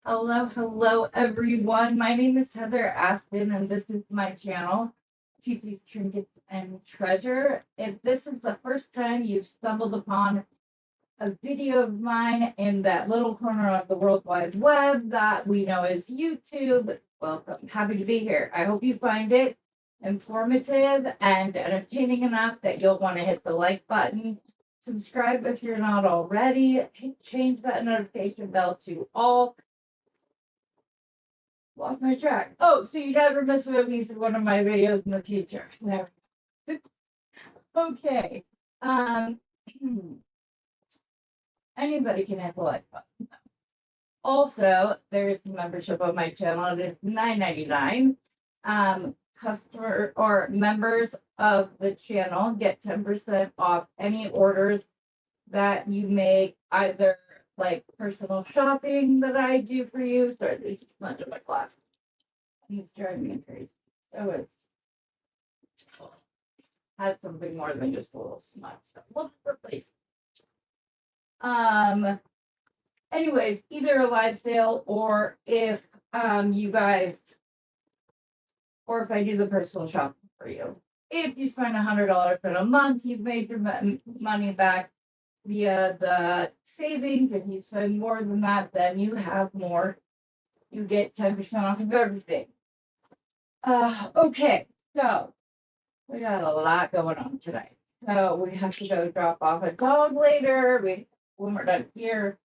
Hello, everyone. My name is Heather Aston, and this is my channel, TT's Trinkets and Treasure. If this is the first time you've stumbled upon a video of mine in that little corner of the World Wide Web that we know as YouTube, welcome. Happy to be here. I hope you find it informative and entertaining enough that you'll want to hit the like button. Subscribe if you're not already. Change that notification bell to all. Lost my track. Oh, so you never miss at least one of my videos in the future. There. Okay. Um, anybody can hit the like button. Also, there is membership on my channel. It is $9.99. Customer or members of the channel get 10% off any orders that you make, either like personal shopping that I do for you. Sorry, there's a smudge in my glass. It's driving me crazy. So it's has something more than just a little smudge. So we'll replace. Anyways, either a live sale or if you guys or if I do the personal shopping for you. If you spend $100 in a month, you've made your money back via the savings. If you spend more than that, then you have more. You get 10% off of everything. Okay, so we got a lot going on tonight. So we have to go drop off a dog later. When we're done here.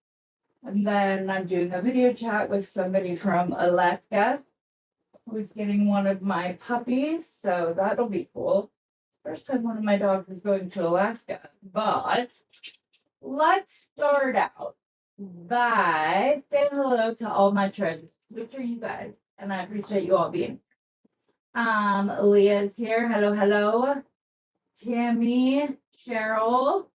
And then I'm doing a video chat with somebody from Alaska who's getting one of my puppies. So that'll be cool. First time one of my dogs is going to Alaska. But let's start out by saying hello to all my treasures, which are you guys. And I appreciate you all being here. Leah's here. Hello, hello. Tammy, Cheryl,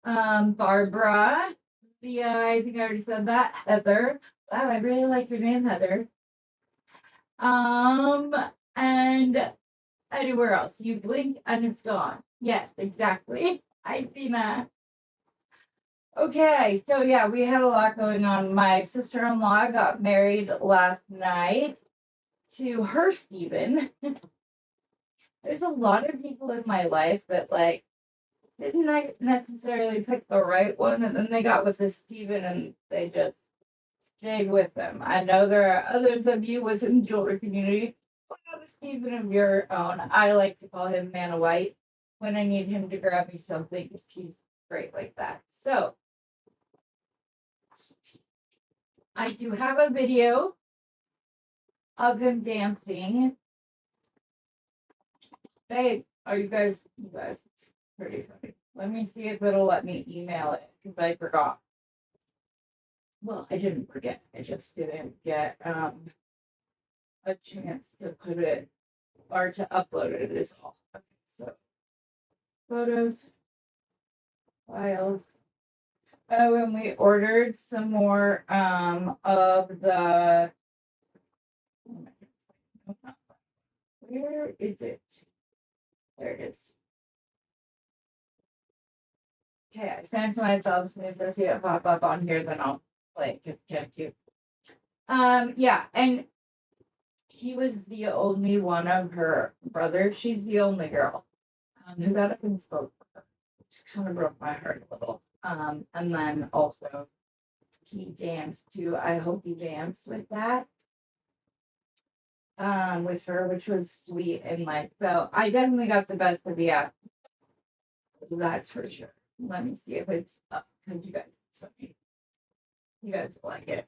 Barbara, Leah, I think I already said that. Heather. Wow, I really like your name, Heather. And anywhere else. You blink and it's gone. Yes, exactly. Hi, Tina. Okay, so yeah, we had a lot going on. My sister-in-law got married last night to her Stephen. There's a lot of people in my life that like didn't necessarily pick the right one, and then they got with this Stephen and they just stayed with them. I know there are others of you within the jewelry community who have a Stephen of your own. I like to call him Man of White when I need him to grab me something because he's great like that. So I do have a video of him dancing. Babe, are you guys pretty funny. Let me see if it'll let me email it because I forgot. Well, I didn't forget. I just didn't get a chance to put it or to upload it is all. Okay, so photos, files. Oh, and we ordered some more of the where is it? There it is. Okay, I sent to myself as soon as I see it pop up on here, then I'll play it. Get you. Yeah, and he was the only one of her brothers. She's the only girl who got up and spoke, which kind of broke my heart a little. And then also he danced too. I hope he danced with that. With her, which was sweet and like so. I definitely got the best of the app. That's for sure. Let me see if it's up because you guys like it.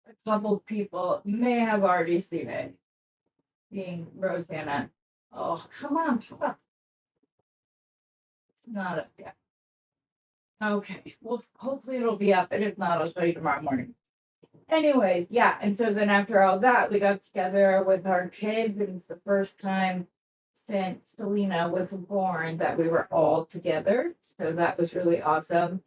A couple people may have already seen it. Being Rosanna. Oh, come on, Papa. It's not up yet. Okay. Well, hopefully it'll be up, and if not, I'll show you tomorrow morning. Anyways, yeah, and so then after all that, we got together with our kids, and it's the first time since Selena was born that we were all together. So that was really awesome.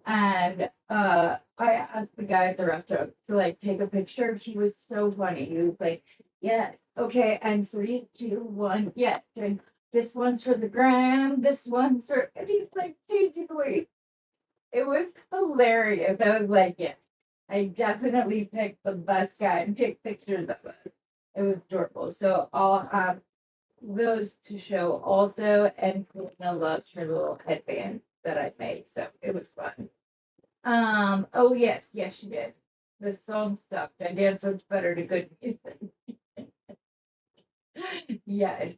And I asked the guy at the restaurant to like take a picture. He was so funny. He was like, yes, okay, and 3, 2, 1, yes. And this one's for the gram, this one's for and he's like changing the way. It was hilarious. I was like, yeah. I definitely picked the best guy and picked pictures of it. It was adorable. So I'll have those to show also, and Kalina loves her little headband that I made. So it was fun. Oh yes, she did. The song sucked. I danced much better to good music. Yes.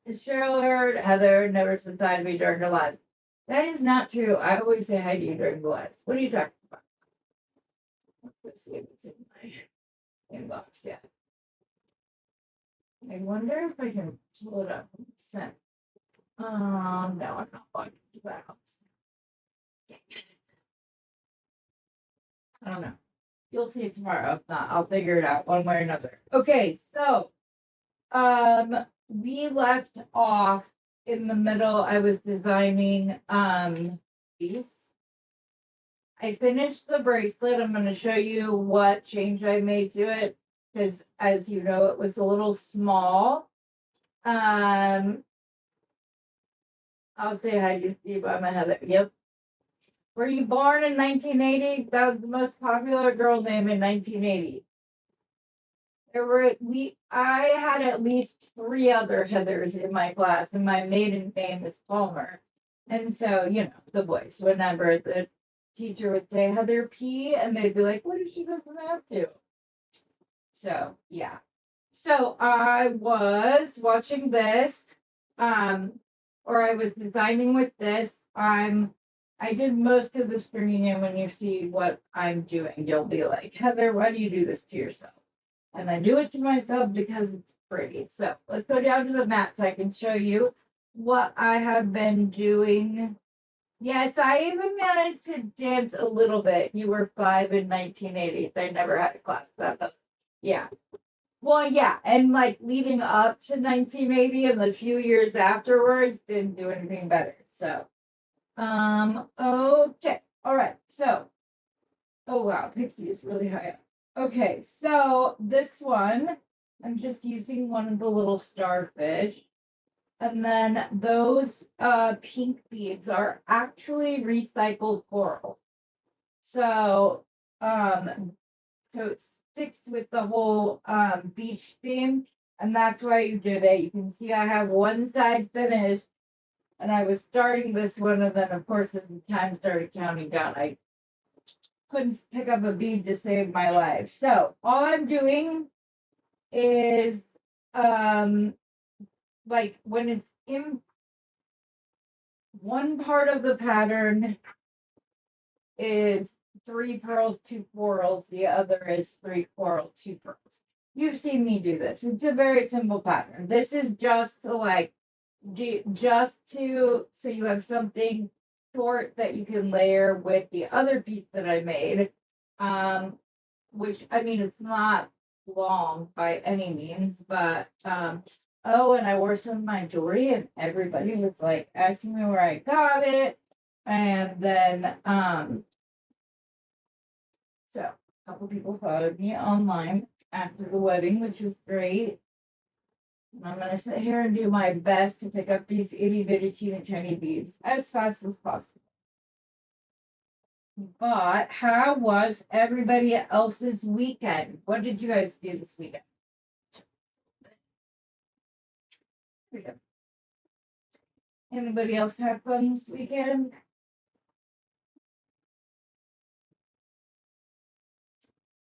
Cheryl heard Heather never said hi to me during her lives. That is not true. I always say hi to you during the lives. What are you talking about? Let's see if it's in my inbox yet. I wonder if I can pull it up and send. No, I'm not logged into that house. I don't know. You'll see it tomorrow. If not, I'll figure it out one way or another. Okay, so we left off in the middle. I was designing these. I finished the bracelet. I'm going to show you what change I made to it because, as you know, it was a little small. I'll say hi to Steve. I'm a Heather. Yep. Were you born in 1980? That was the most popular girl name in 1980. I had at least 3 other Heathers in my class, and my maiden name is Palmer. And so, the boys, whenever the teacher would say Heather P, and they'd be like, what is she doesn't have to? So, yeah. So I was watching this, or I was designing with this. I did most of the stringing, and when you see what I'm doing, you'll be like, Heather, why do you do this to yourself? And I do it to myself because it's pretty. So let's go down to the mat so I can show you what I have been doing. Yes, I even managed to dance a little bit. You were 5 in 1980. I never had a class that. Yeah. Well, yeah, and like leading up to 1980 and the few years afterwards didn't do anything better. So, okay, all right. So, oh wow, Pixie is really high up. Okay, so this one, I'm just using one of the little starfish. And then those pink beads are actually recycled coral. So it sticks with the whole beach theme, and that's why you did it. You can see I have one side finished, and I was starting this one, and then of course as the time started counting down, I couldn't pick up a bead to save my life. So all I'm doing is like when it's in one part of the pattern is 3 pearls, 2 corals. The other is 3 coral, 2 pearls. You've seen me do this. It's a very simple pattern. This is just to so you have something short that you can layer with the other piece that I made. Which I mean it's not long by any means, but oh, and I wore some of my jewelry and everybody was like asking me where I got it. And then so a couple people followed me online after the wedding, which is great. And I'm gonna sit here and do my best to pick up these itty bitty teeny tiny beads as fast as possible. But how was everybody else's weekend? What did you guys do this weekend? Anybody else have fun this weekend?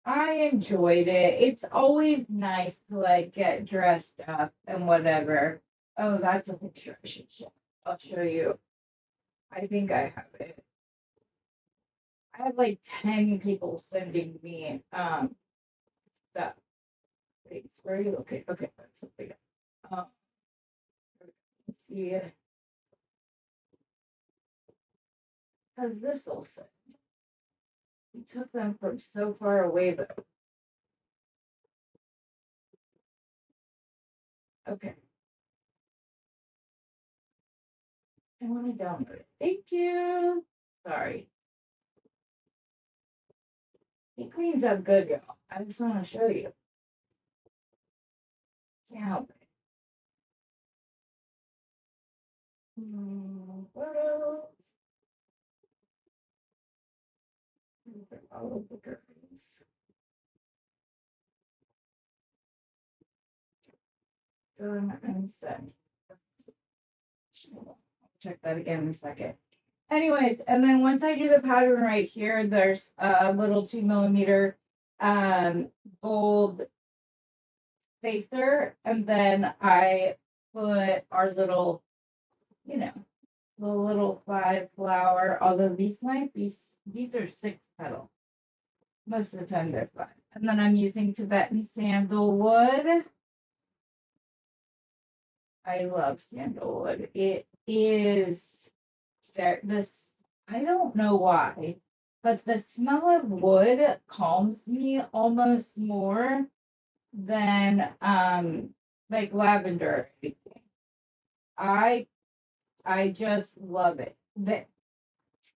I enjoyed it. It's always nice to like get dressed up and whatever. Oh, that's a picture I should show. I'll show you. I think I have it. I had like 10 people sending me stuff. Wait, where are you? Okay, that's something. Um, let's see. How's this all set? We took them from so far away though. Okay. I want to download it. Thank you. Sorry. It cleans up good, y'all. I just want to show you. Can't help it. What else? all of the girls. Done and sent. Check that again in a second. Anyways, and then once I do the pattern right here, there's a little 2mm gold spacer, and then I put our little, you know, the little 5 flower, although these might be, these are 6 petal. Most of the time they're 5. And then I'm using Tibetan sandalwood. I love sandalwood. It is this, I don't know why, but the smell of wood calms me almost more than like lavender. I I just love it.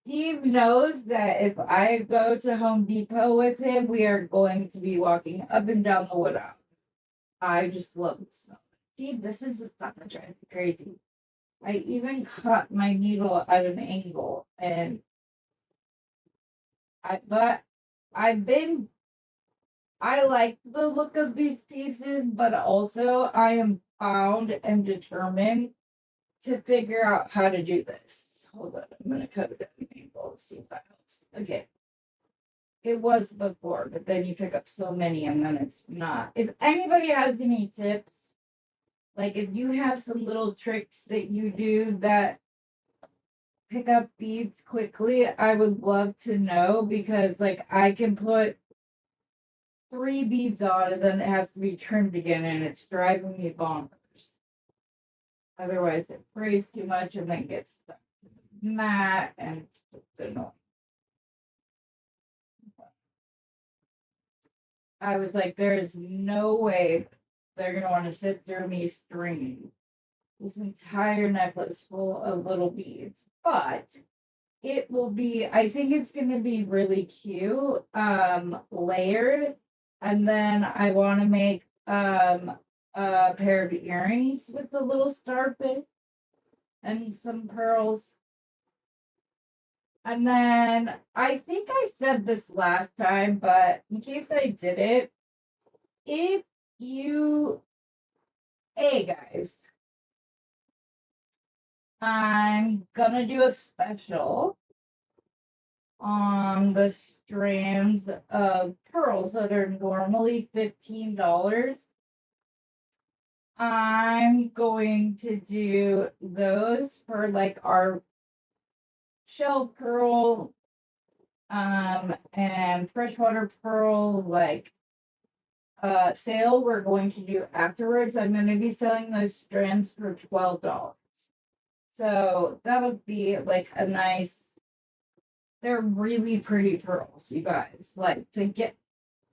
Steve knows that if I go to Home Depot with him, we are going to be walking up and down the wood aisle. I just love the smell. Steve, this is the stuff that drives me crazy. I even cut my needle at an angle, and but I like the look of these pieces, but also I am bound and determined to figure out how to do this. Hold on, I'm gonna cut it at an angle. See if that helps. Okay. It was before, but then you pick up so many and then it's not. If anybody has any tips, like if you have some little tricks that you do that pick up beads quickly, I would love to know, because like I can put 3 beads on and then it has to be trimmed again and it's driving me bonkers. Otherwise it frays too much and then gets stuck to the mat and it's just annoying. I was like, there is no way they're gonna want to sit through me stringing this entire necklace full of little beads. But it will be, I think it's gonna be really cute, layered. And then I want to make a pair of earrings with the little starfish and some pearls. And then I think I said this last time, but in case I didn't, if you, hey guys, I'm gonna do a special on the strands of pearls that are normally $15. I'm going to do those for like our shell pearl and freshwater pearl like sale we're going to do afterwards. I'm going to be selling those strands for $12. So that would be like a nice, they're really pretty pearls, you guys. Like to get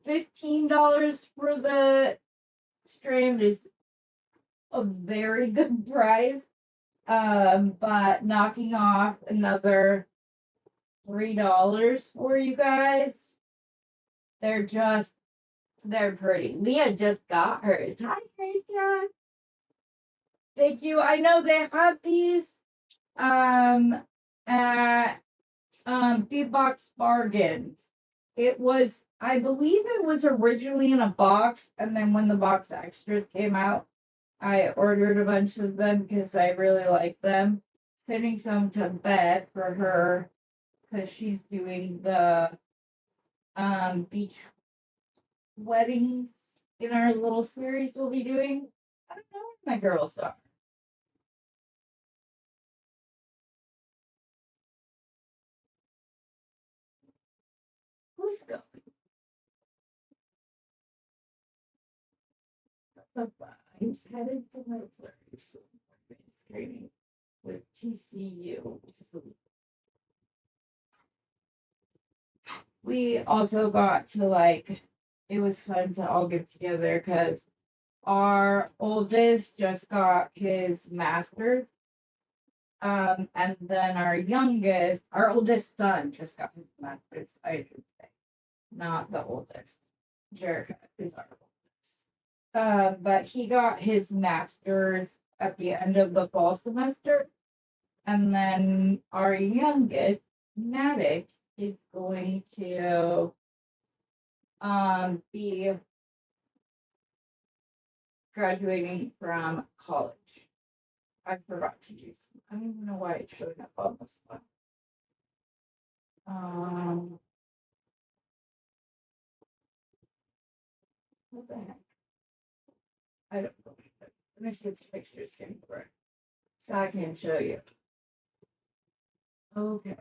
$15 for the strand is a very good price. But knocking off another $3 for you guys. They're pretty. Leah just got hers. Hi, Gracia. Thank you. I know they have these at Big Box Bargains. It was, I believe it was originally in a box, and then when the box extras came out, I ordered a bunch of them because I really like them. Sending some to Beth for her because she's doing the beach weddings in our little series we'll be doing. I don't know where my girls are. Who's going? He's headed to my training with TCU, which is we also got to like, it was fun to all get together because our oldest just got his master's. And then our oldest son just got his master's, I should say, not the oldest. Jerica is our oldest. But he got his master's at the end of the fall semester. And then our youngest, Maddox, is going to be graduating from college. I forgot to do some. I don't even know why it's showing up on this one. What the heck? I don't know. Let me see if the picture is getting correct. So I can show you. Okay.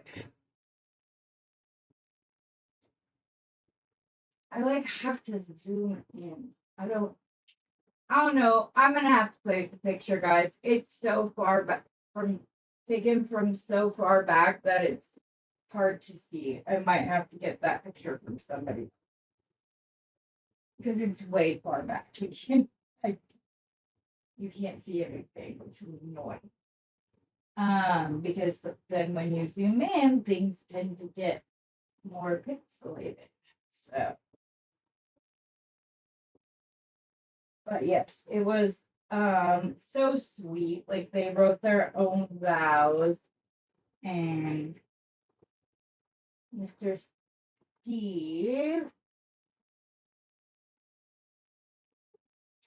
I like have to zoom in. I don't know. I'm gonna have to play with the picture, guys. It's so far back from taken from so far back that it's hard to see. I might have to get that picture from somebody because it's way far back. I, you can't see everything, which is annoying. Because then when you zoom in, things tend to get more pixelated. So, but yes, it was so sweet. Like they wrote their own vows, and Mr. Steve.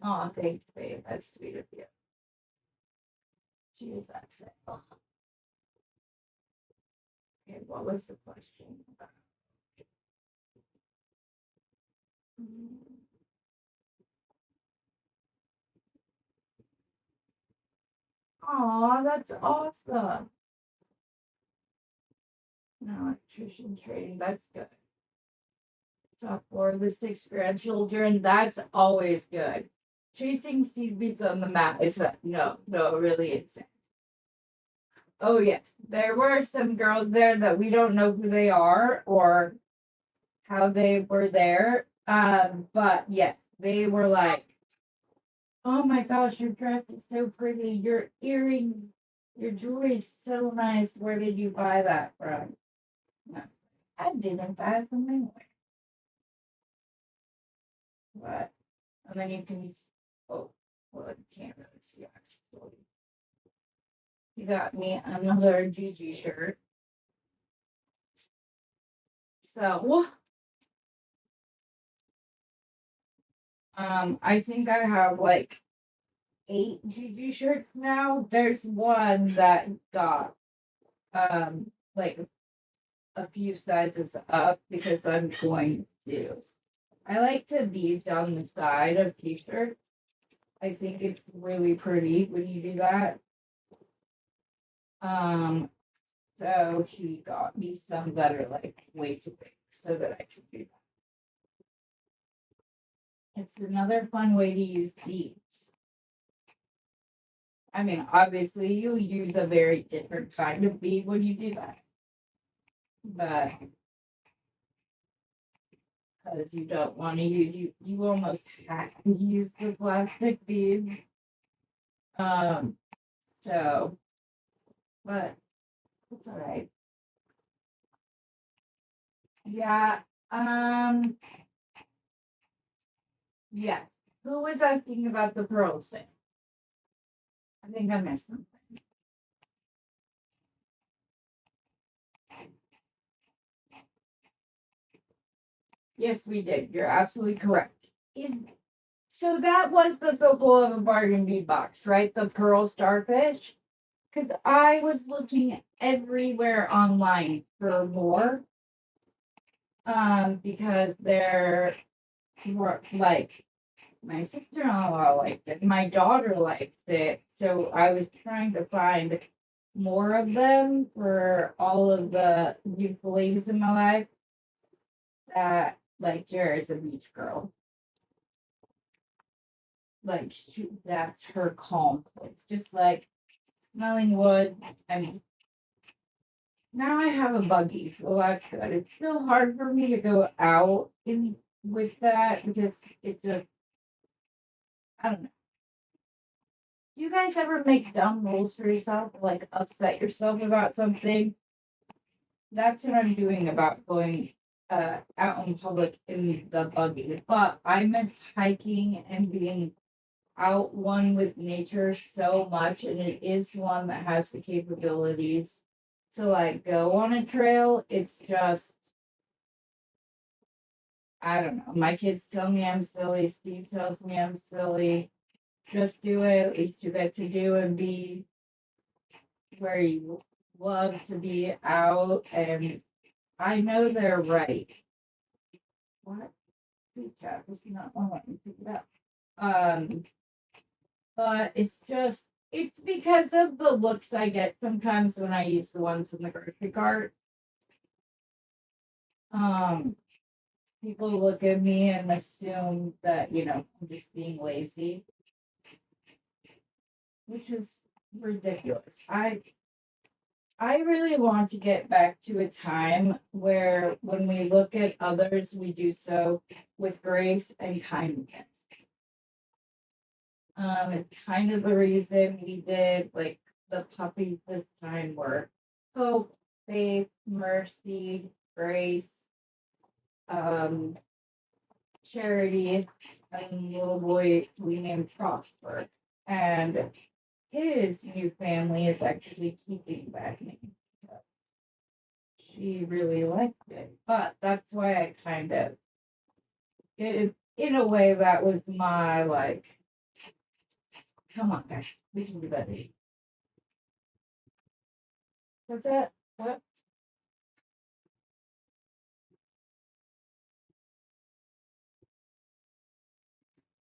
Oh, thanks, babe. That's sweet of you. She was upset. Oh, okay, what was the question? Oh, that's awesome. No, electrician training, that's good. So for the 6 grandchildren, that's always good. Tracing seed beads on the map is no, really insane. Oh yes, there were some girls there that we don't know who they are or how they were there. But yes, they were like, "Oh my gosh, your dress is so pretty. Your earrings, your jewelry is so nice. Where did you buy that from?" No, I didn't buy it from anywhere. But and then you can, oh, well, you can't really see actually. You got me another Gigi shirt. So, I think I have like 8 Gigi shirts now. There's one that got like a few sizes up because I'm going to. I like to bead down the side of t-shirts. I think it's really pretty when you do that. Um, so he got me some that are like way too big so that I can do that. It's another fun way to use beads. I mean, obviously you'll use a very different kind of bead when you do that. But because you don't want to use you almost have to use the plastic beads. Um, so but it's all right. Yeah. Um, yes. Who was asking about the pearl thing? I think I missed something. Yes, we did. You're absolutely correct. Is so that was the focal of a bargain bead box, right? The pearl starfish. Because I was looking everywhere online for more. Because they're were like my sister-in-law liked it, my daughter liked it, so I was trying to find more of them for all of the beautiful ladies in my life that like Jared's a beach girl. Like that's her calm place. Just like smelling wood. And now I have a buggy, so that's good. It's still hard for me to go out in with that because it just I don't know. Do you guys ever make dumb rules for yourself, like upset yourself about something? That's what I'm doing about going out in public in the buggy. But I miss hiking and being out one with nature so much, and it is one that has the capabilities to like go on a trail. It's just I don't know. My kids tell me I'm silly. Steve tells me I'm silly. Just do it. At least you get to do and be where you love to be out. And I know they're right. What? Good job. This is not one. Let me pick it up. Um, but it's because of the looks I get sometimes when I use the ones in the grocery cart. Um, People look at me and assume that, I'm just being lazy, which is ridiculous. I really want to get back to a time where when we look at others, we do so with grace and kindness. It's kind of the reason we did like the puppies this time were hope, faith, mercy, grace, um, charity, and little boy we named Prosper. And his new family is actually keeping that name. She really liked it. But that's why I kind of, in a way, that was my like, come on, guys, we can do better. What's that? What?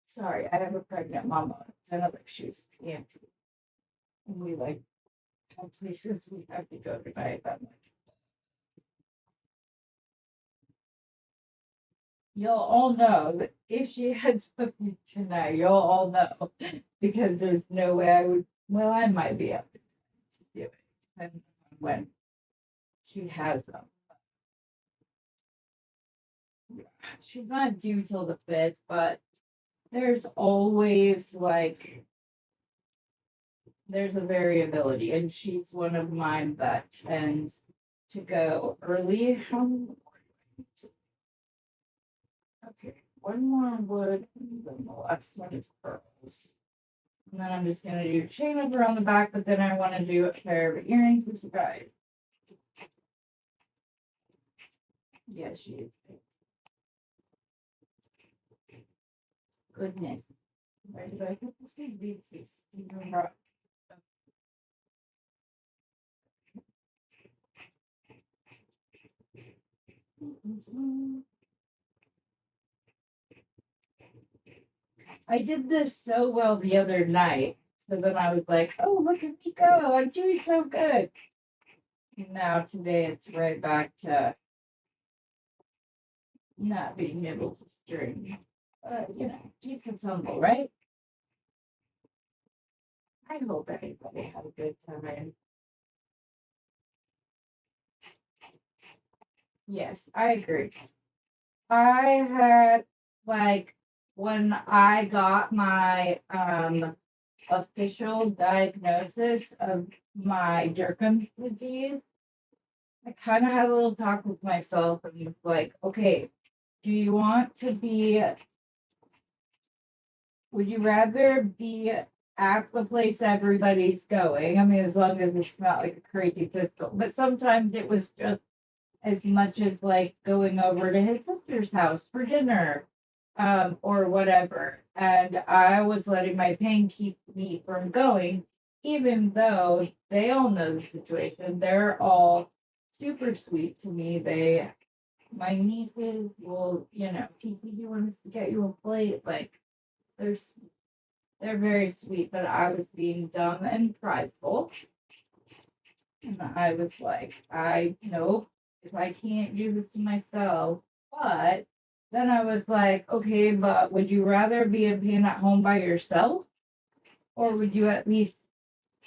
Sorry, I have a pregnant mama. I know that she was fancy. And we like have places we have to go tonight. I'm like, you'll all know that if she has puppies tonight, you'll all know because there's no way I would. Well, I might be able to do it depending on when she has them. She's not due till the 5th, but there's always like there's a variability, and she's one of mine that tends to go early. Okay, one more wood, and then the last one is pearls. And then I'm just gonna do a chain over on the back, but then I want to do a pair of earrings with you guys. Yeah, she is. Goodness. Where did I put the seed beads? I did this so well the other night. So then I was like, oh, look at me go. I'm doing so good. And now today it's right back to not being able to string. Jesus humble, right? I hope everybody had a good time. Yes, I agree. I had like when I got my official diagnosis of my Durkheim's disease, I kind of had a little talk with myself and was like, okay, do you want to be, would you rather be at the place everybody's going? I mean, as long as it's not like a crazy physical, but sometimes it was just as much as like going over to his sister's house for dinner, or whatever. And I was letting my pain keep me from going, even though they all know the situation. They're all super sweet to me. My nieces will, TC wants to get you a plate. Like, they're they're very sweet, but I was being dumb and prideful. And I was like, nope, if I can't do this to myself. But then I was like, okay, but would you rather be in pain at home by yourself? Or would you at least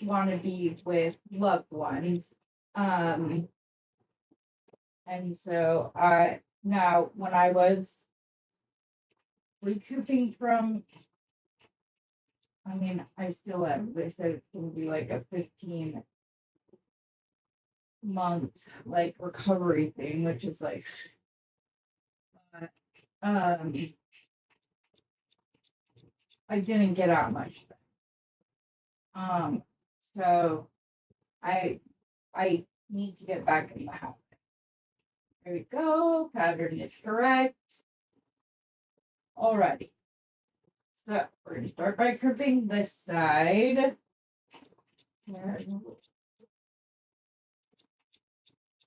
want to be with loved ones? Um, and so now when I was recouping from, I mean, I still am. They said it's going to be like a 15-month like recovery thing, which is like, um, I didn't get out much. Um, so I I need to get back in the habit. There we go. Pattern is correct. Alrighty. So we're gonna start by crimping this side.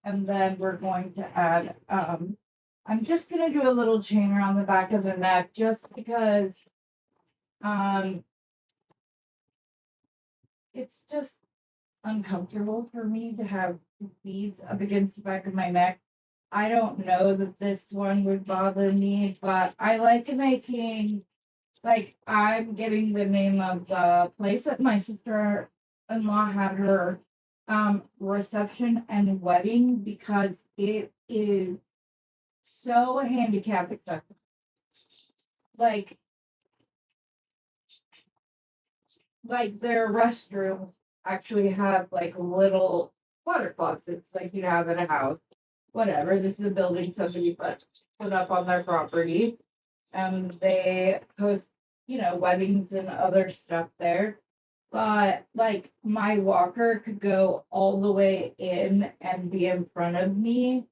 And then we're going to add, I'm just gonna do a little chain around the back of the neck just because it's just uncomfortable for me to have beads up against the back of my neck. I don't know that this one would bother me, but I like making, like, I'm getting the name of the place that my sister-in-law had her reception and wedding because it is so handicap accessible. Like, their restrooms actually have like little water closets like you have at a house. Whatever. This is a building somebody put up on their property. And they host, weddings and other stuff there. But like my walker could go all the way in and be in front of me.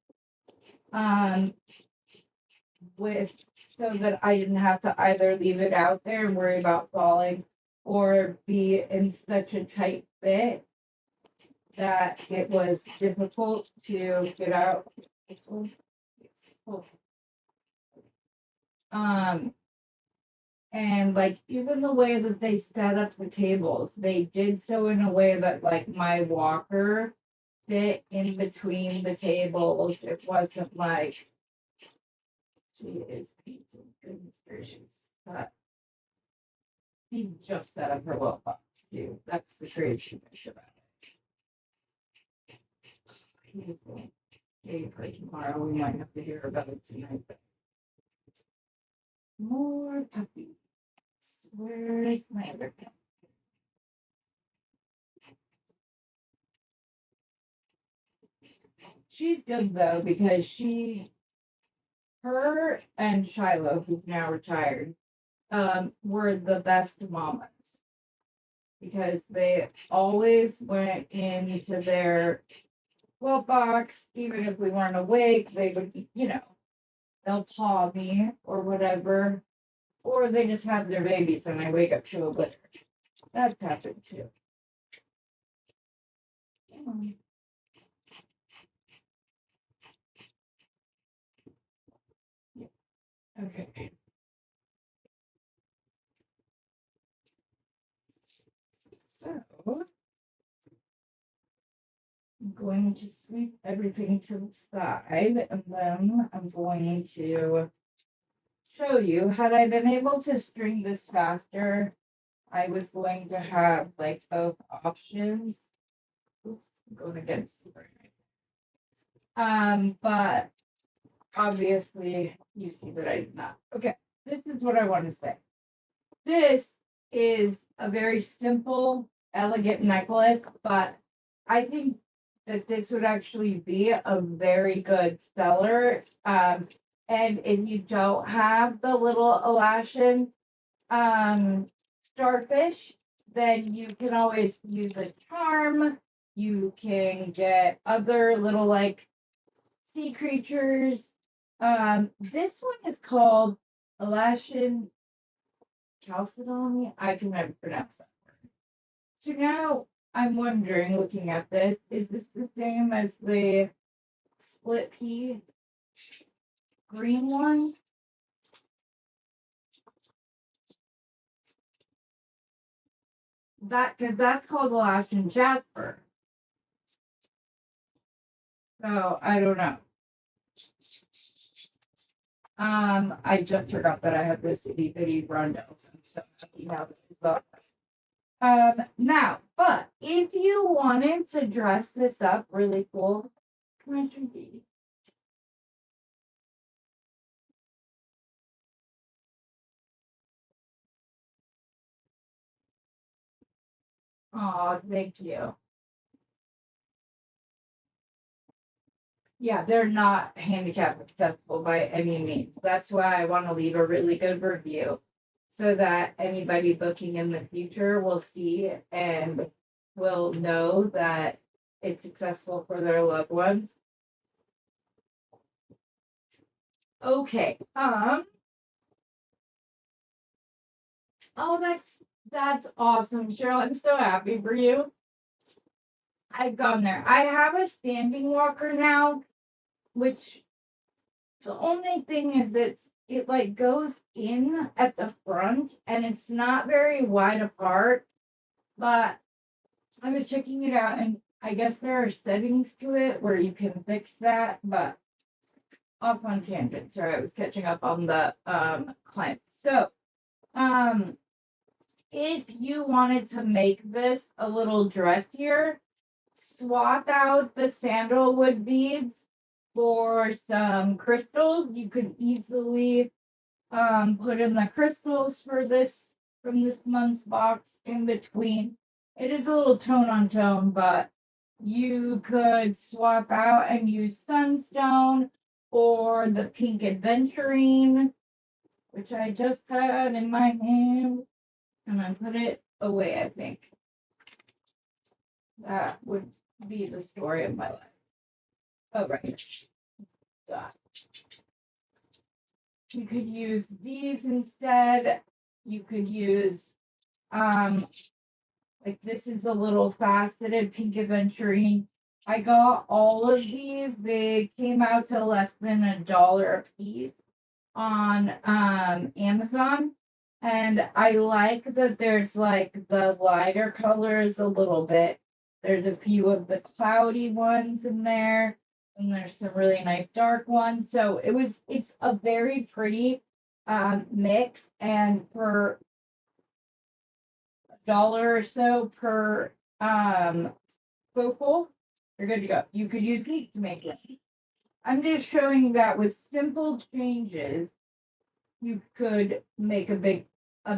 With so that I didn't have to either leave it out there and worry about falling or be in such a tight fit that it was difficult to get out. Um, and like even the way that they set up the tables, they did so in a way that like my walker fit in between the tables. It wasn't like she is painting. Goodness gracious. He just set up her little box too. That's the crazy thing about it. He's going to for tomorrow. We might have to hear about it tonight. But more puppies. Where's my other pen? She's good though because her and Shiloh, who's now retired, were the best mamas because they always went into their well box, even if we weren't awake, they would, they'll paw me or whatever, or they just have their babies and I wake up to a litter. That's happened too. Okay. So I'm going to sweep everything to the side and then I'm going to show you. Had I been able to string this faster, I was going to have like both options. Oops, I'm going against the grain. But obviously you see that I did not. Okay, this is what I want to say. This is a very simple, elegant necklace, but I think that this would actually be a very good seller. And if you don't have the little Alaskan starfish, then you can always use a charm. You can get other little like sea creatures. This one is called Alaskan Chalcedony. I can never pronounce that word. So now I'm wondering, looking at this, is this the same as the split pea green one? Because that's called Alaskan Jasper. So I don't know. I just forgot that I have this itty bitty rundles. I'm so happy now that I thought. Now, but if you wanted to dress this up really cool, come on, Tracy. Oh, thank you. Yeah, they're not handicap accessible by any means. That's why I want to leave a really good review so that anybody booking in the future will see and will know that it's successful for their loved ones. Okay. Oh, that's awesome, Cheryl. I'm so happy for you. I've gone there. I have a standing walker now, which the only thing is it like goes in at the front and it's not very wide apart, but I was checking it out and I guess there are settings to it where you can fix that, but off on tangent. Sorry, I was catching up on the clients. So, um, if you wanted to make this a little dressier, swap out the sandalwood beads for some crystals. You could easily put in the crystals for this from this month's box in between. It is a little tone on tone, but you could swap out and use sunstone or the pink adventurine, which I just had in my hand, and I put it away, I think. That would be the story of my life. Oh, right. Dot. You could use these instead. You could use, like this is a little faceted pink aventurine. I got all of these. They came out to less than $1 a piece on Amazon. And I like that there's like the lighter colors a little bit. There's a few of the cloudy ones in there, and there's some really nice dark ones. So it's a very pretty mix, and for $1 or so per focal, you're good to go. You could use these to make it. I'm just showing that with simple changes, you could make a big a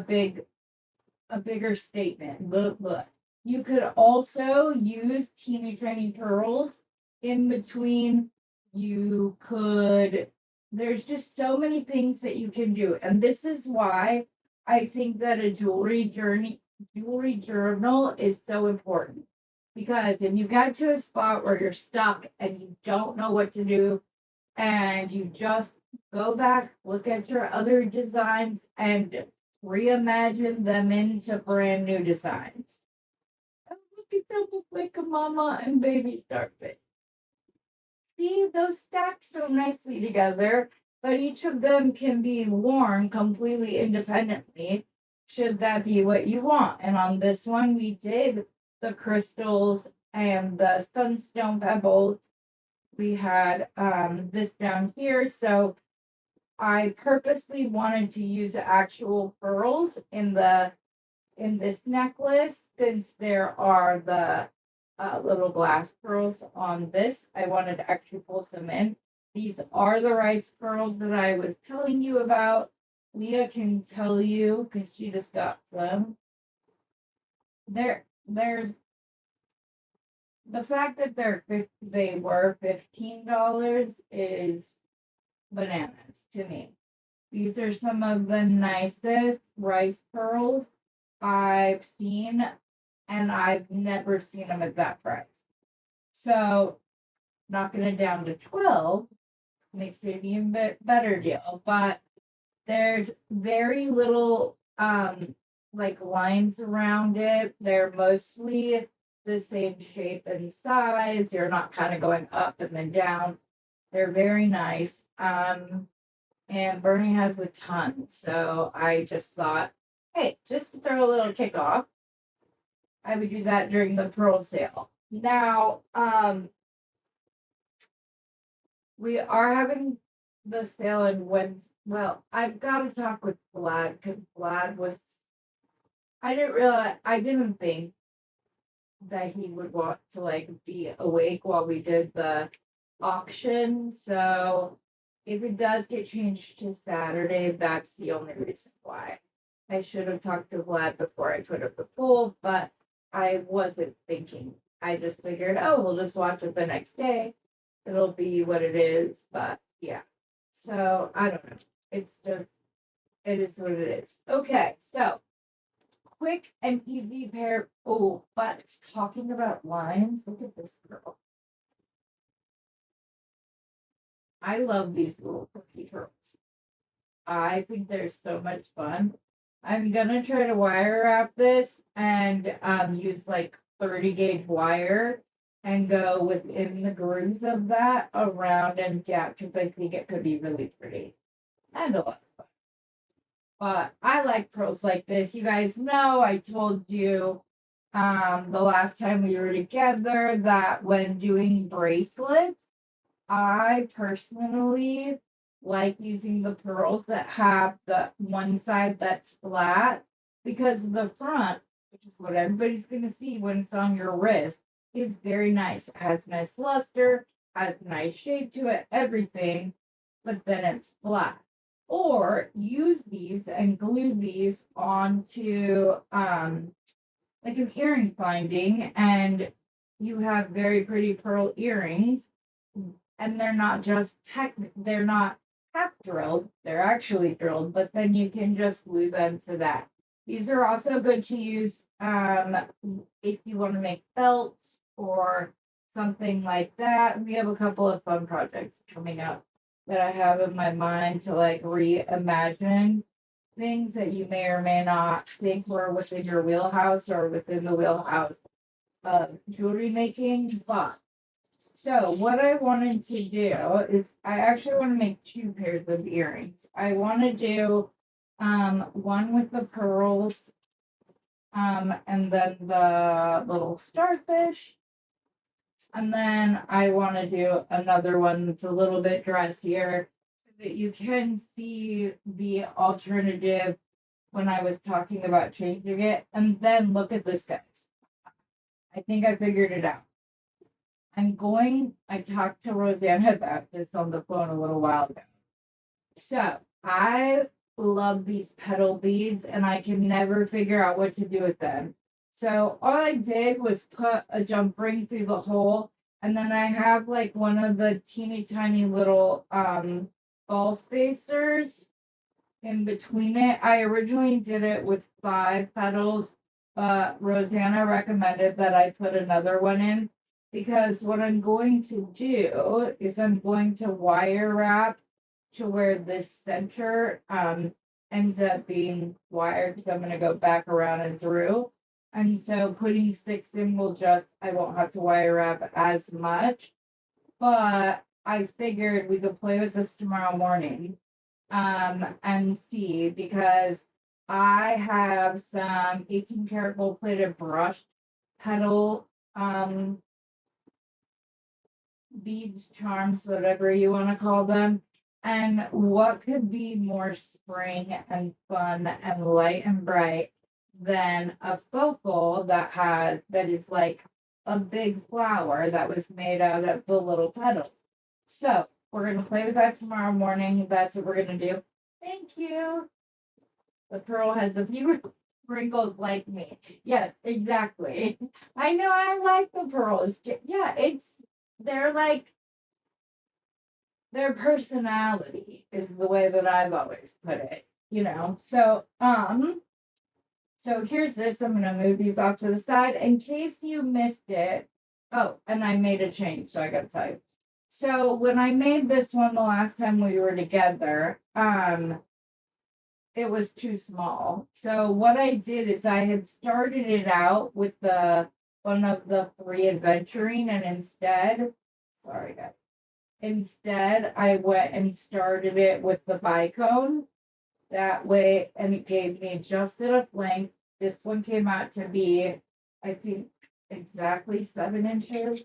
bigger statement. But you could also use teeny tiny pearls in between. You could, there's just so many things that you can do. And this is why I think that a jewelry journal is so important. Because if you get to a spot where you're stuck and you don't know what to do, and you just go back, look at your other designs, and reimagine them into brand new designs. Oh, look, it's almost like a mama and baby starfish. See, those stack so nicely together, but each of them can be worn completely independently, should that be what you want. And on this one, we did the crystals and the sunstone pebbles. We had this down here, so I purposely wanted to use actual pearls in this necklace since there are the little glass pearls on this. I wanted to actually pull some in. These are the rice pearls that I was telling you about. Leah can tell you because she just got some. There's the fact that they were $15 is bananas to me. These are some of the nicest rice pearls I've seen, and I've never seen them at that price. So knocking it down to 12 makes it an even better deal. But there's very little like lines around it. They're mostly the same shape and size. You're not kind of going up and then down. They're very nice. And Bernie has a ton. So I just thought, hey, just to throw a little kick off, I would do that during the pearl sale. Now, we are having the sale in Wednesday. Well, I've got to talk with Vlad because Vlad was, I didn't think that he would want to like be awake while we did the auction. So if it does get changed to Saturday, that's the only reason why. I should have talked to Vlad before I put up the poll, but I wasn't thinking. I just figured, oh, we'll just watch it the next day. It'll be what it is. But yeah. So I don't know. It's just, it is what it is. Okay. So quick and easy pair. Oh, but talking about lines, look at this girl. I love these little cookie pearls. I think they're so much fun. I'm gonna try to wire wrap this and use like 30 gauge wire and go within the grooves of that around and down because I think it could be really pretty and a lot. But I like pearls like this. You guys know I told you the last time we were together that when doing bracelets, I personally like using the pearls that have the one side that's flat because the front, which is what everybody's going to see when it's on your wrist, is very nice. It has nice luster, has nice shape to it, everything, but then it's flat. Or use these and glue these onto like an earring finding, and you have very pretty pearl earrings, and they're not just they're not half drilled, they're actually drilled, but then you can just glue them to that. These are also good to use if you want to make belts or something like that. We have a couple of fun projects coming up that I have in my mind to like reimagine things that you may or may not think were within your wheelhouse or within the wheelhouse of jewelry making. But so what I wanted to do is I actually want to make two pairs of earrings. I want to do one with the pearls and then the little starfish. And then I want to do another one that's a little bit dressier so that you can see the alternative when I was talking about changing it. And then look at this, guys. I think I figured it out. I talked to Rosanna about this on the phone a little while ago. So I love these petal beads and I can never figure out what to do with them. So all I did was put a jump ring through the hole, and then I have like one of the teeny tiny little ball spacers in between it. I originally did it with 5 petals, but Rosanna recommended that I put another one in because what I'm going to do is I'm going to wire wrap to where this center ends up being wired because I'm going to go back around and through. And so putting 6 in will just, I won't have to wire wrap as much. But I figured we could play with this tomorrow morning and see because I have some 18 karat gold plated brushed petal beads, charms, whatever you want to call them. And what could be more spring and fun and light and bright than a focal that is like a big flower that was made out of the little petals. So we're gonna play with that tomorrow morning. That's what we're gonna do. Thank you. The pearl has a few wrinkles like me. Yes, exactly. I know I like the pearls. Yeah, they're like their personality is the way that I've always put it, you know. So here's this. I'm gonna move these off to the side in case you missed it. Oh, and I made a change, so I gotta tell you. So when I made this one the last time we were together, it was too small. So what I did is I had started it out with the one of the 3 adventuring, and sorry guys, instead I went and started it with the bicone. That way, and it gave me just enough length. This one came out to be, I think, exactly 7 inches.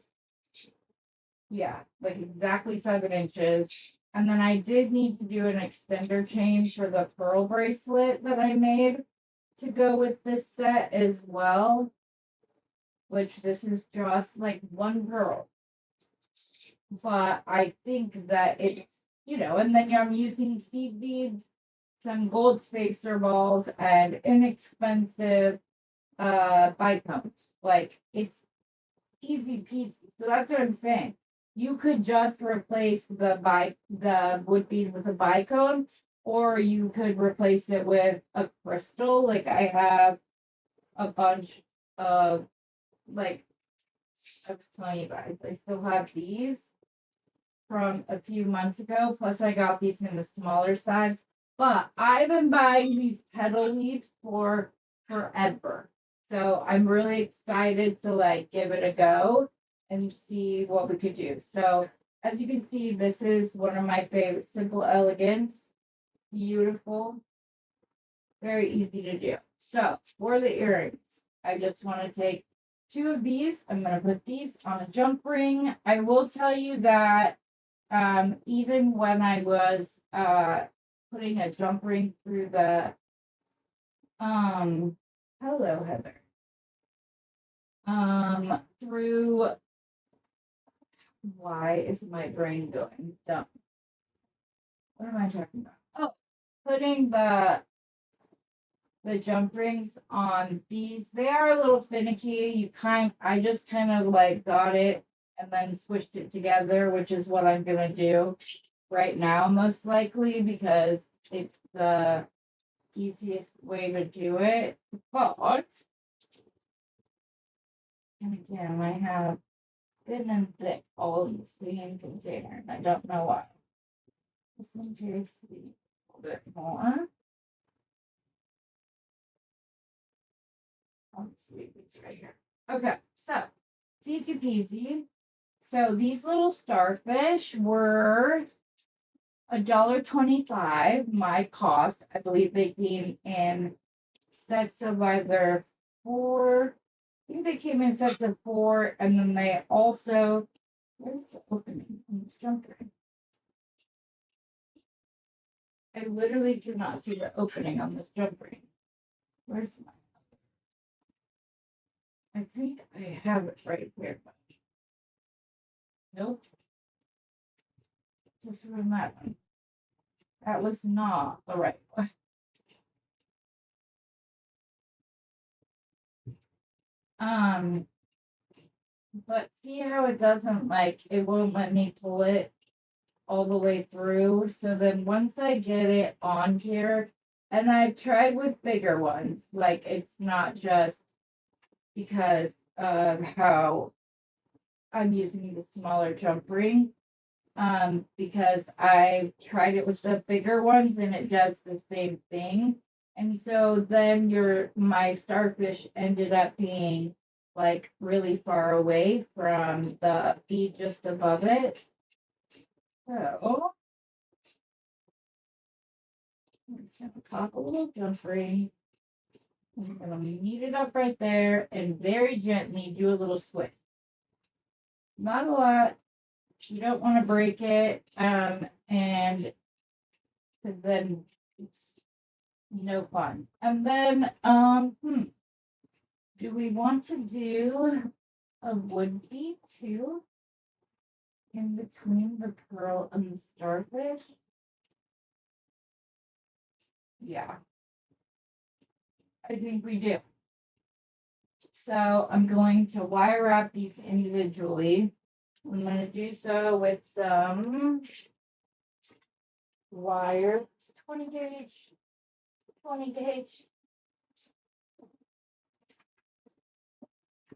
Yeah, like exactly 7 inches. And then I did need to do an extender chain for the pearl bracelet that I made to go with this set as well, which this is just like one pearl. But I think that it's, and then I'm using seed beads, some gold spacer balls, and inexpensive bicones. Like it's easy peasy. So that's what I'm saying. You could just replace the wood bead with a bicone, or you could replace it with a crystal. Like I have a bunch of like I was telling you guys, I still have these from a few months ago. Plus I got these in the smaller size. But I've been buying these petal leaves for forever. So I'm really excited to like give it a go and see what we could do. So as you can see, this is one of my favorite, Simple Elegance. Beautiful, very easy to do. So for the earrings, I just want to take two of these. I'm going to put these on a jump ring. I will tell you that even when I was putting a jump ring through the hello Heather. Through why is my brain going dumb? What am I talking about? Oh, putting the jump rings on these. They are a little finicky. I just kind of like got it and then switched it together, which is what I'm gonna do right now, most likely, because it's the easiest way to do it. But and again, I have thin and thick all in the same container, and I don't know why. This one tastes a little bit more. Let's see, it's right here. Okay, so it's easy peasy. So these little starfish were $1.25. My cost, I believe they came in sets of either four. I think they came in sets of four, and then they also. Where's the opening on this jumper? I literally cannot see the opening on this jump ring. Where's my? I think I have it right here, but nope. Just ruined that one. That was not the right one. But see how it doesn't like it won't let me pull it all the way through. So then once I get it on here, and I've tried with bigger ones, like it's not just because of how I'm using the smaller jump ring. Because I tried it with the bigger ones and it does the same thing. And so then my starfish ended up being like really far away from the bead just above it. So I'm just gonna pop a little jump ring. I'm gonna knead it up right there and very gently do a little switch. Not a lot. You don't want to break it. And because then it's no fun. And then, do we want to do a wood bead too? In between the pearl and the starfish? Yeah, I think we do. So I'm going to wire wrap these individually. I'm going to do so with some wire. 20 gauge, 20 gauge.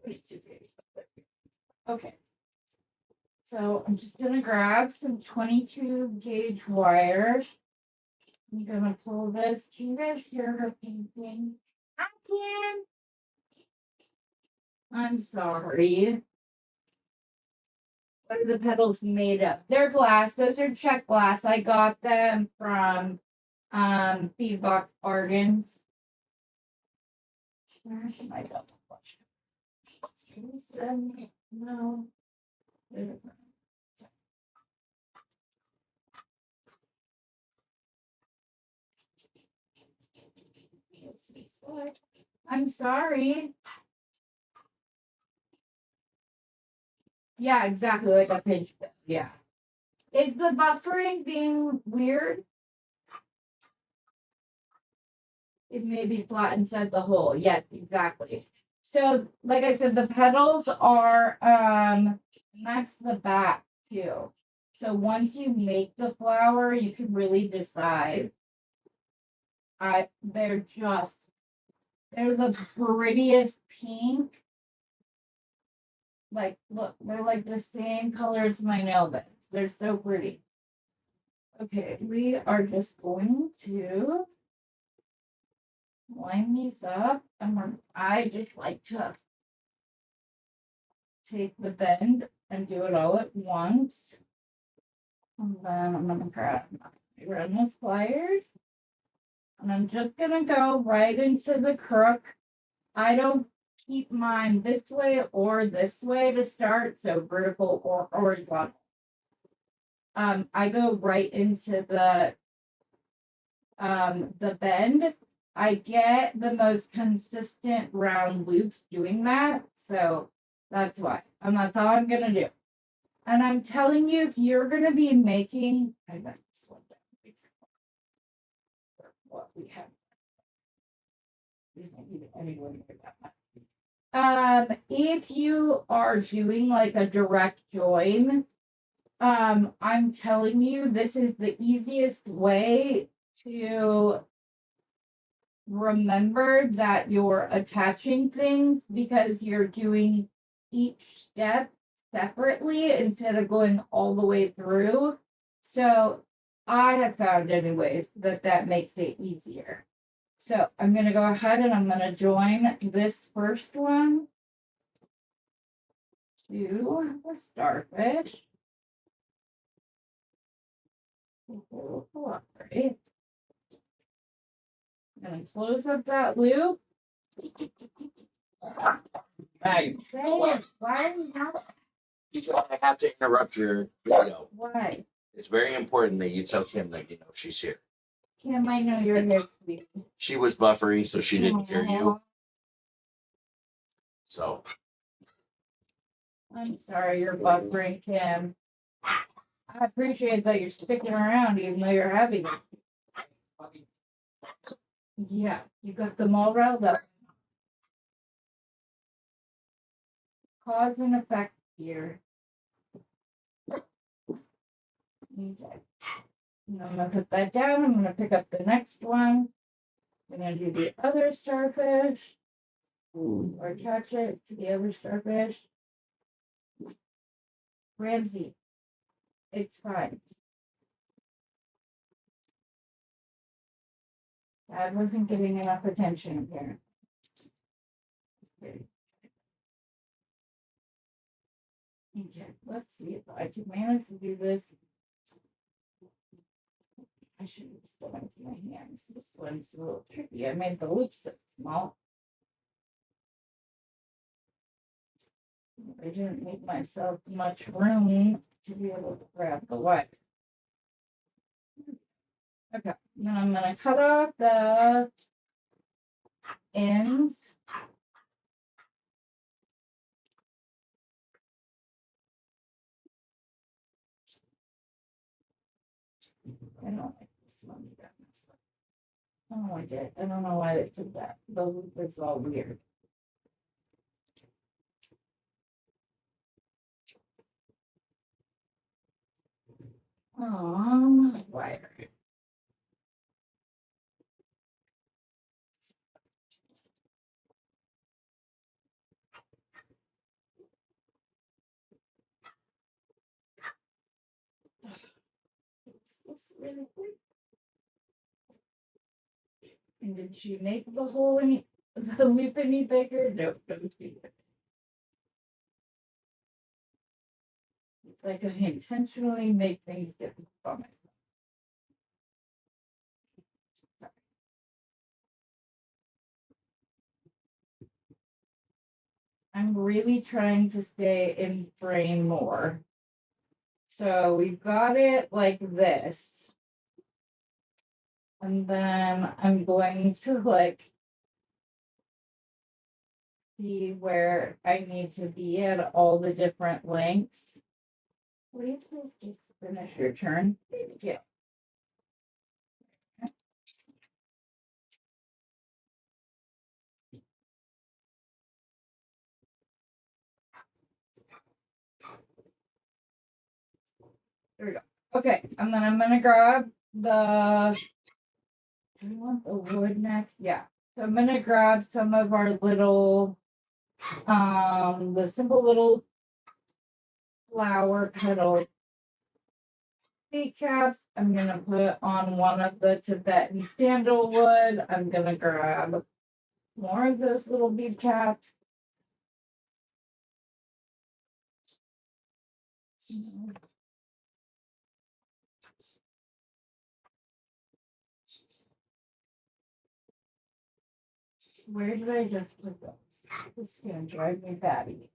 22 gauge. Okay. So I'm just going to grab some 22 gauge wire. I'm gonna pull this. Can you guys hear her painting? I can. I'm sorry. What are the petals made of? They're glass. Those are check glass. I got them from Feedbox Bargains. Where's my double flush? No. I'm sorry. Yeah, exactly like a pinch bill. Yeah. Is the buffering being weird? It may be flat inside the hole. Yes, exactly. So, like I said, the petals are and that's the back too. So once you make the flower, you can really decide. They're the prettiest pink. Like, look, they're like the same color as my nail beds. They're so pretty. Okay, we are just going to line these up, and I just like to take the bend and do it all at once. And then I'm gonna grab my redness pliers, and I'm just gonna go right into the crook. I don't keep mine this way or this way to start, so vertical or horizontal. I go right into the bend. I get the most consistent round loops doing that, so that's why. And that's all I'm gonna do. And I'm telling you, if you're gonna be making, I got this one down. What we have. We don't need it anywhere near that much. If you are doing like a direct join, I'm telling you, this is the easiest way to remember that you're attaching things because you're doing each step separately instead of going all the way through. So I have found anyways that makes it easier. So I'm going to go ahead and I'm going to join this first one to the starfish. Right. I'm going to close up that loop. Hey, Why are we not? because I have to interrupt your video. Why? It's very important that you tell Kim that you know she's here. Kim, I know you're here, sweetie. She was buffering, so she didn't hear you. So I'm sorry you're buffering, Kim. I appreciate that you're sticking around even though you're having it. Yeah, you got them all riled up. Cause and effect here. Okay. And I'm gonna put that down. I'm gonna pick up the next one. I'm gonna do the other starfish. Or attach it to the other starfish. Ramsey, it's fine. Dad wasn't getting enough attention here. Okay, let's see if I can manage to do this. I should have still went to my hands. This one's a little tricky. I made the loops so small. I didn't make myself much room to be able to grab the wire. Okay, then I'm gonna cut off the ends. I don't like this one. Oh, I did. I don't know why it did that. The loop is all weird. Wire. This really quick. And did she make the hole any, the loop any bigger? Nope, don't see it. It's like I intentionally make things difficult for myself. I'm really trying to stay in frame more. So we've got it like this. And then I'm going to like see where I need to be at all the different lengths. Will you please just finish your turn? Thank you. There we go. Okay, and then I'm gonna grab the, do you want the wood next? Yeah. So I'm gonna grab some of our little, the simple little flower petal bead caps. I'm gonna put on one of the Tibetan sandalwood. I'm gonna grab more of those little bead caps. Where did I just put those? This is gonna drive me batty.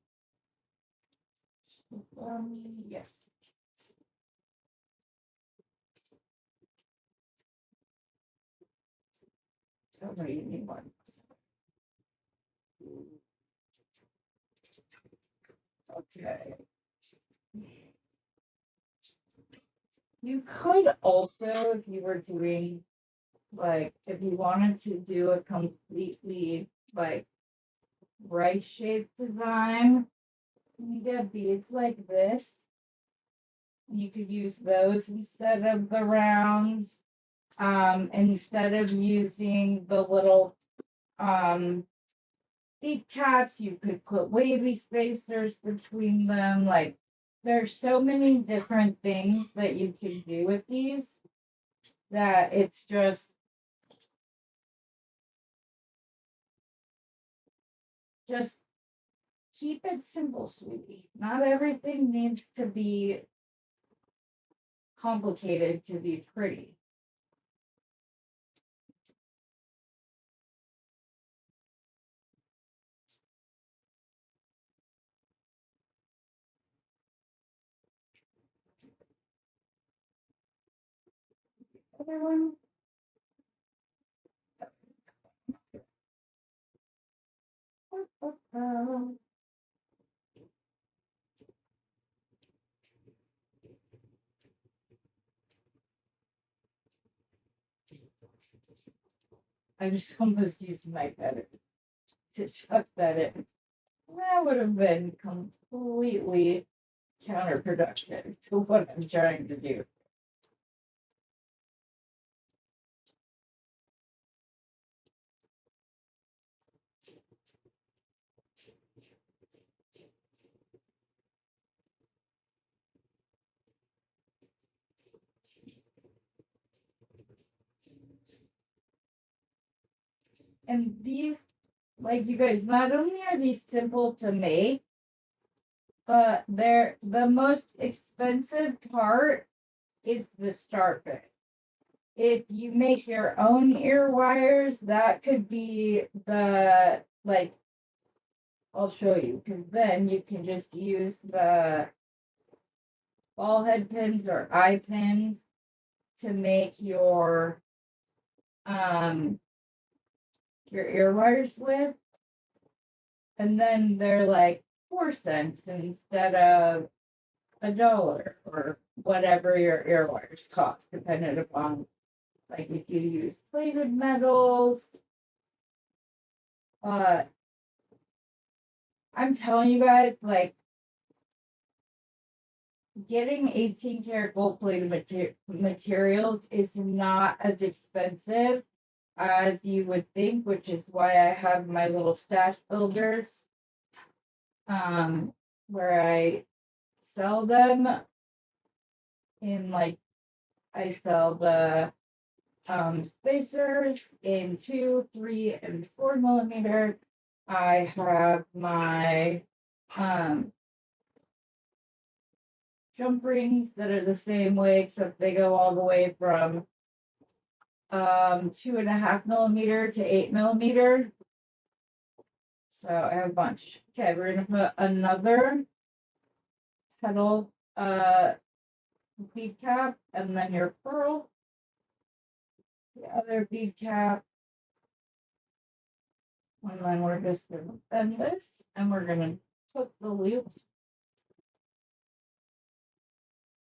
Yes. Oh, no, you need one. Okay. You could also, if you were doing, like, if you wanted to do a completely, like, rice-shaped design, you get beads like this. You could use those instead of the rounds. Instead of using the little bead caps, you could put wavy spacers between them. Like, there's so many different things that you can do with these that it's just keep it simple, sweetie. Not everything needs to be complicated to be pretty. Everyone, I just almost used my better to tuck that in. That would have been completely counterproductive to what I'm trying to do. And these, like you guys, not only are these simple to make, but they're the most expensive part is the start bit. If you make your own ear wires, that could be the, like, I'll show you, because then you can just use the ball head pins or eye pins to make your ear wires with. And then they're like 4 cents instead of $1 or whatever your ear wires cost, depending upon, like, if you use plated metals. But I'm telling you guys, like, getting 18 karat gold plated materials is not as expensive as you would think, which is why I have my little stash builders, where I sell them in, like, I sell the spacers in 2, 3, and 4 millimeter. I have my jump rings that are the same way, except they go all the way from 2.5 millimeter to 8 millimeter. So I have a bunch. Okay, we're gonna put another petal bead cap and then your pearl. The other bead cap. And then we're just gonna bend this and we're gonna put the loop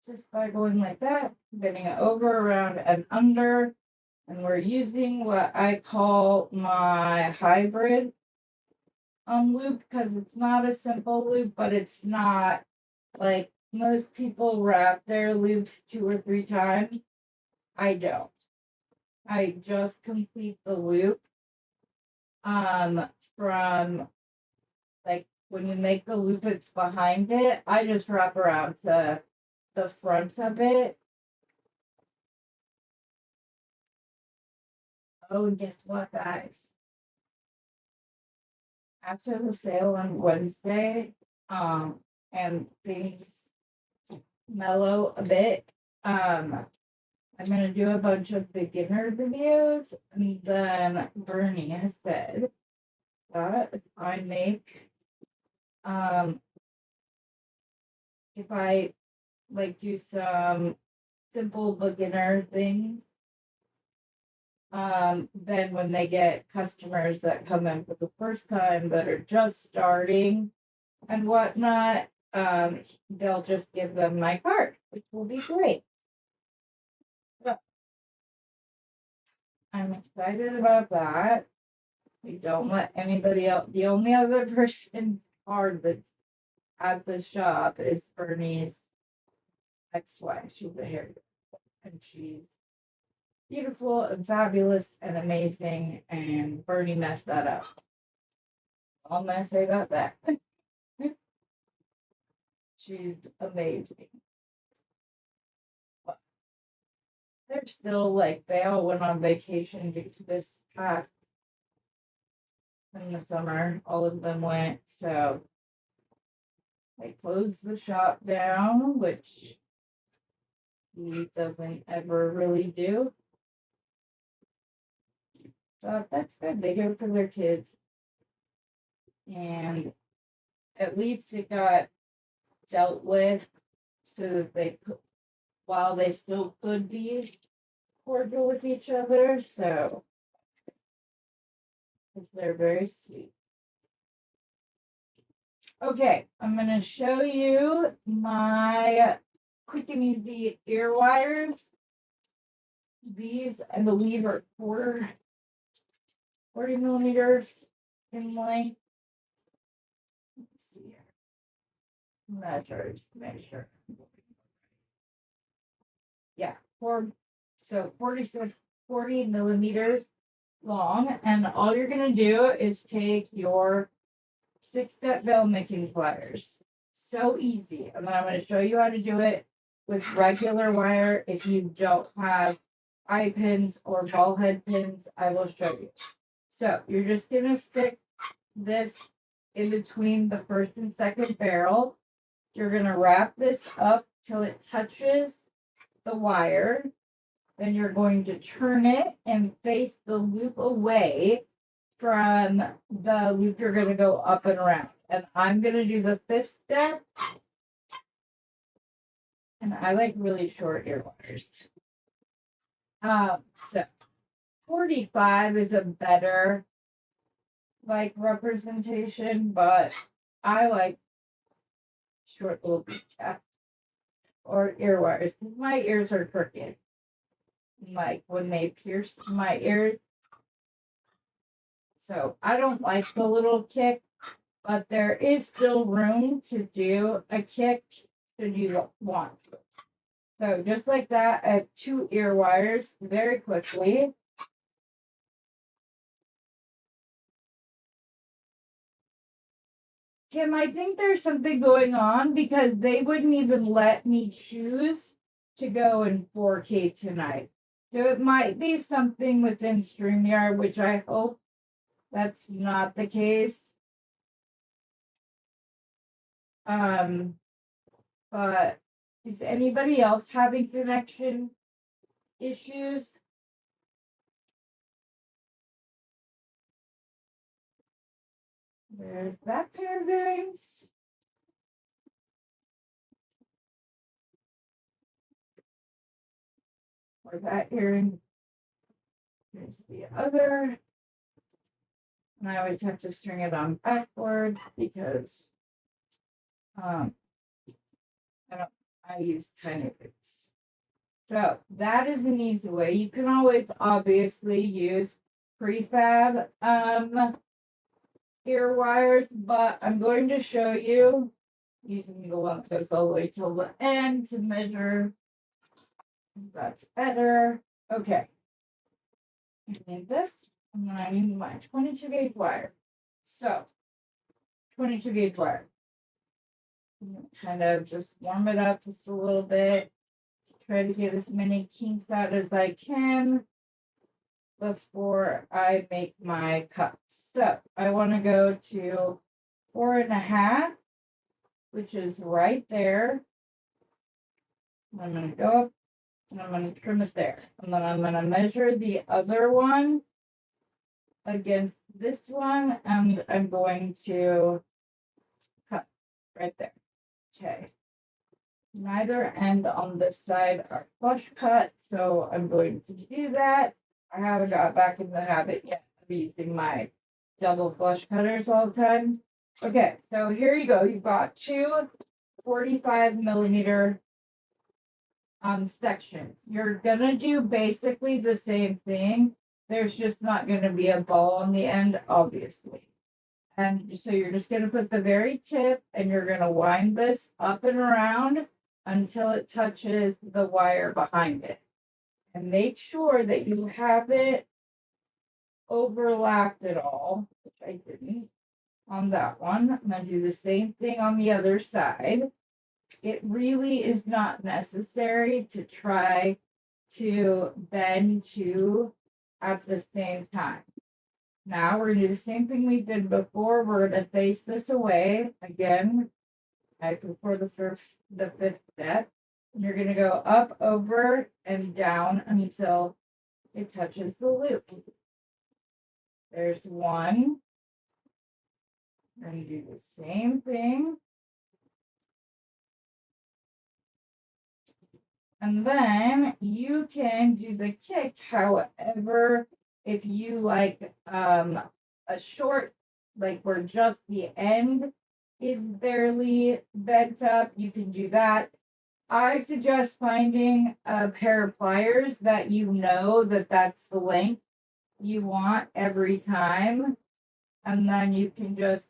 just by going like that, bending it over, around, and under. And we're using what I call my hybrid loop, because it's not a simple loop, but it's not like most people wrap their loops 2 or 3 times. I don't. I just complete the loop from, like, when you make the loop, it's behind it. I just wrap around to the front of it Oh, and guess what, guys? After the sale on Wednesday, and things mellow a bit, I'm gonna do a bunch of beginner videos, and then Bernie has said that um, if I like do some simple beginner things, then when they get customers that come in for the first time that are just starting and whatnot, they'll just give them my card, which will be great. So I'm excited about that. We don't let anybody else. The only other person card that's at the shop is Bernie's ex-wife. She's a hairdresser, and she's beautiful and fabulous and amazing. And Bernie messed that up. All I'm gonna say about that. She's amazing. But they're still like they all went on vacation this past in the summer. All of them went, so they closed the shop down, which he doesn't ever really do. But that's good. They do it for their kids. And at least it got dealt with so that they could, while they still could be cordial with each other. So, because they're very sweet. Okay, I'm going to show you my quick and easy ear wires. These, I believe, are 40 millimeters in length. Let's see here. Measures, measure. Yeah, so 40 millimeters long. And all you're going to do is take your 6-step bell making pliers. So easy. And then I'm going to show you how to do it with regular wire. If you don't have eye pins or ball head pins, I will show you. So you're just going to stick this in between the first and second barrel. You're going to wrap this up till it touches the wire. Then you're going to turn it and face the loop away from the loop you're going to go up and around. And I'm going to do the 5th step. And I like really short ear wires. So 45 is a better like representation, but I like short little or ear wires because my ears are crooked. Like when they pierce my ears. So I don't like the little kick, but there is still room to do a kick should you want to. So just like that, I have 2 ear wires very quickly. Kim, I think there's something going on because they wouldn't even let me choose to go in 4K tonight. So it might be something within StreamYard, which I hope that's not the case. But is anybody else having connection issues? There's that pair of earrings. Or that earring. Here's the other. And I always have to string it on backward because I use tiny boots. So that is an easy way. You can always obviously use prefab ear wires, but I'm going to show you using the one that goes all the way till the end to measure. That's better. Okay. I need this, and then I need my 22 gauge wire. So 22 gauge wire. Kind of just warm it up just a little bit. Try to get as many kinks out as I can. before I make my cups. So I want to go to 4.5, which is right there. I'm going to go up and I'm going to trim it there. And then I'm going to measure the other one against this one, and I'm going to cut right there. Okay. Neither end on this side are flush cut, so I'm going to do that. I haven't got back in the habit yet of using my double flush cutters all the time. Okay, so here you go. You've got two 45mm sections. You're gonna do basically the same thing. There's just not gonna be a ball on the end, obviously. And so you're just gonna put the very tip and you're gonna wind this up and around until it touches the wire behind it. And make sure that you haven't overlapped it all, which I didn't on that one. I'm gonna do the same thing on the other side. It really is not necessary to try to bend two at the same time. Now we're gonna do the same thing we did before. We're gonna face this away. Again, I prefer the fifth step. You're gonna go up, over, and down until it touches the loop. There's one. We're gonna do the same thing. And then you can do the kick, however, if you like a short, like where just the end is barely bent up, you can do that. I suggest finding a pair of pliers that you know that that's the length you want every time. And then you can just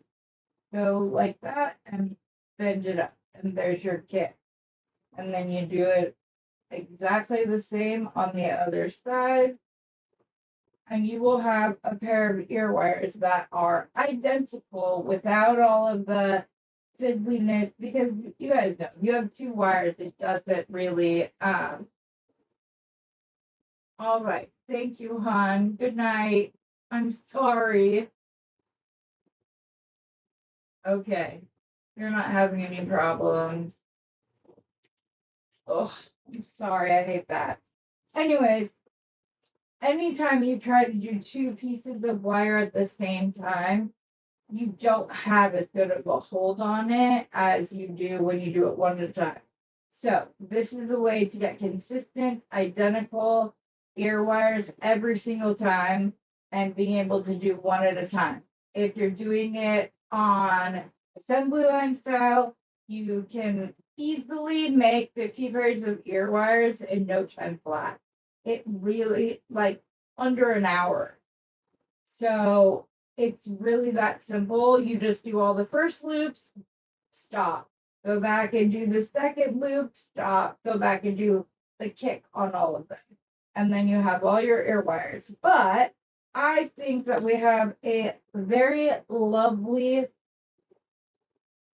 go like that and bend it up. And there's your kick. And then you do it exactly the same on the other side. And you will have a pair of ear wires that are identical without all of the fiddliness, because you guys know you have two wires, it doesn't really all right. Thank you, hon. Good night. I'm sorry. Okay. You're not having any problems. Oh, I'm sorry. I hate that. Anyways, anytime you try to do two pieces of wire at the same time, you don't have as good of a hold on it as you do when you do it one at a time. So this is a way to get consistent, identical ear wires every single time and being able to do one at a time. If you're doing it on assembly line style, you can easily make 50 pairs of ear wires in no time flat. It really, like, under an hour. So it's really that simple. You just do all the first loops, stop, go back and do the second loop, stop, go back and do the kick on all of them. And then you have all your ear wires. But I think that we have a very lovely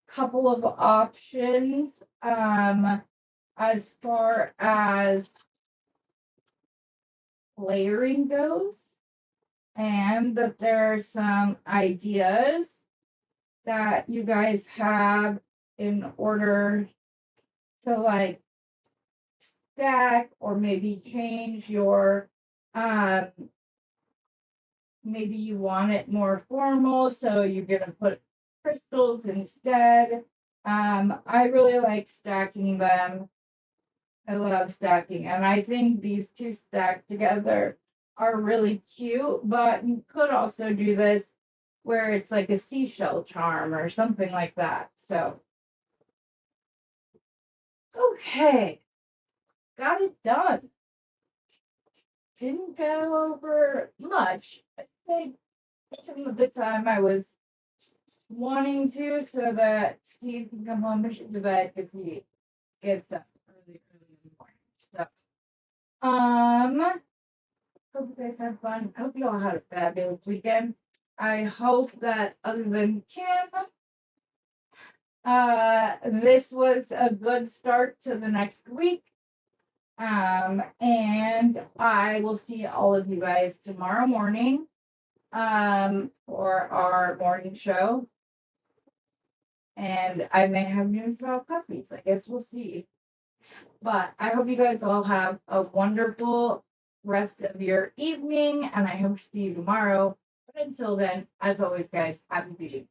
couple of options as far as layering goes, and that there are some ideas that you guys have in order to like stack or maybe change your maybe you want it more formal, so you're gonna put crystals instead. I really like stacking them. I love stacking, and I think these two stacked together are really cute, but you could also do this where it's like a seashell charm or something like that. So, okay, got it done. Didn't go over much. I think some of the time I was wanting to so that Steve can come home and shit to bed because he gets up early in the morning. So, hope you guys have fun. I hope you all had a fabulous weekend. I hope that other than Kim, this was a good start to the next week. And I will see all of you guys tomorrow morning for our morning show. And I may have news about puppies. I guess we'll see. But I hope you guys all have a wonderful rest of your evening, and I hope to see you tomorrow. But until then, as always, guys, happy beading.